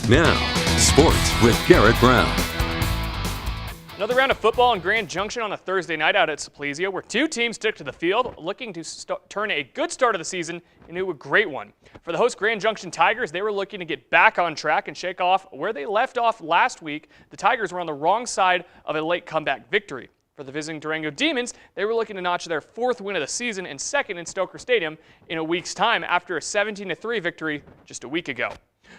Now, sports with Garrett Brown. Another round of football in Grand Junction on a Thursday night out at Saplesia, where two teams took to the field looking to turn a good start of the season into a great one. For the host Grand Junction Tigers, they were looking to get back on track and shake off where they left off last week. The Tigers were on the wrong side of a late comeback victory. For the visiting Durango Demons, they were looking to notch their fourth win of the season and second in Stoker Stadium in a week's time after a 17-3 victory just a week ago.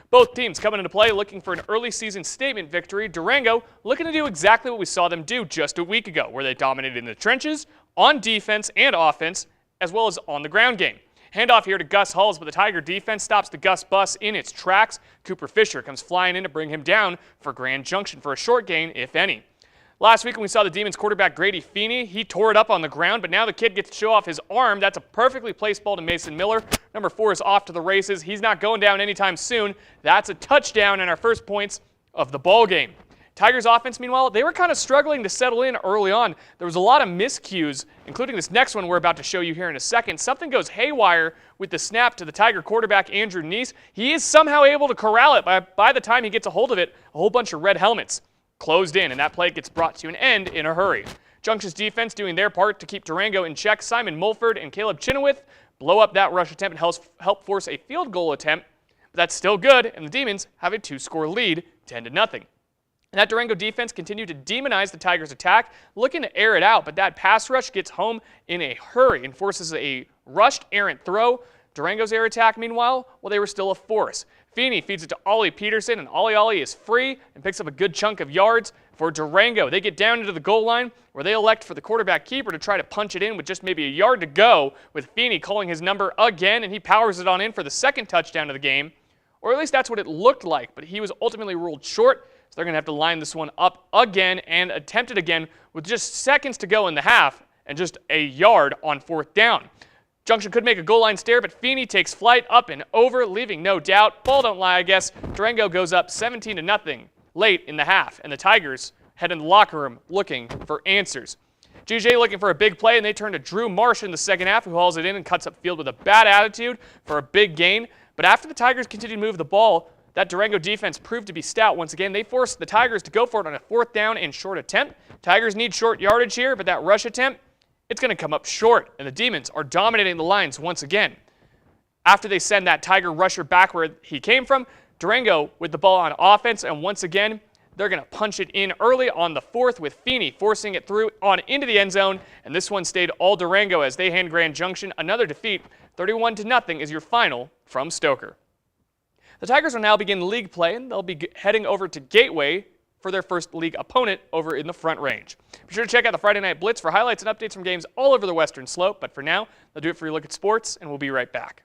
Both teams coming into play looking for an early season statement victory. Durango looking to do exactly what we saw them do just a week ago, where they dominated in the trenches, on defense and offense, as well as on the ground game. Handoff here to Gus Hulls, but the Tiger defense stops the Gus bus in its tracks. Cooper Fisher comes flying in to bring him down for Grand Junction for a short gain, if any. Last week when we saw the Demons quarterback Grady Feeney, he tore it up on the ground, but now the kid gets to show off his arm. That's a perfectly placed ball to Mason Miller. Number 4 is off to the races. He's not going down anytime soon. That's a touchdown and our first points of the ball game. Tigers offense, meanwhile, they were kind of struggling to settle in early on. There was a lot of miscues, including this next one we're about to show you here in a second. Something goes haywire with the snap to the Tiger quarterback, Andrew Neese. He is somehow able to corral it. By the time he gets a hold of it, a whole bunch of red helmets closed in, and that play gets brought to an end in a hurry. Junction's defense doing their part to keep Durango in check. Simon Mulford and Caleb Chenoweth blow up that rush attempt and help force a field goal attempt, but that's still good, and the Demons have a 2-score lead, 10-0. And that Durango defense continued to demonize the Tigers' attack, looking to air it out, but that pass rush gets home in a hurry and forces a rushed errant throw. Durango's air attack, meanwhile, well, they were still a force. Feeney feeds it to Ollie Peterson, and Ollie is free and picks up a good chunk of yards for Durango. They get down into the goal line where they elect for the quarterback keeper to try to punch it in with just maybe a yard to go, with Feeney calling his number again, and he powers it on in for the second touchdown of the game. Or at least that's what it looked like, but he was ultimately ruled short, so they're going to have to line this one up again and attempt it again with just seconds to go in the half and just a yard on fourth down. Junction could make a goal line stare, but Feeney takes flight up and over, leaving no doubt. Ball don't lie, I guess. Durango goes up 17-0 late in the half, and the Tigers head in the locker room looking for answers. GJ looking for a big play, and they turn to Drew Marsh in the second half, who hauls it in and cuts up field with a bad attitude for a big gain. But after the Tigers continued to move the ball, that Durango defense proved to be stout once again. They forced the Tigers to go for it on a fourth down and short attempt. Tigers need short yardage here, but that rush attempt, it's going to come up short, and the Demons are dominating the lines once again. After they send that Tiger rusher back where he came from, Durango with the ball on offense, and once again, they're going to punch it in early on the fourth with Feeney forcing it through on into the end zone, and this one stayed all Durango as they hand Grand Junction another defeat. 31-0 is your final from Stoker. The Tigers will now begin league play, and they'll be heading over to Gateway for their first league opponent over in the Front Range. Be sure to check out the Friday Night Blitz for highlights and updates from games all over the Western Slope, but for now, they'll do it for your look at sports, and we'll be right back.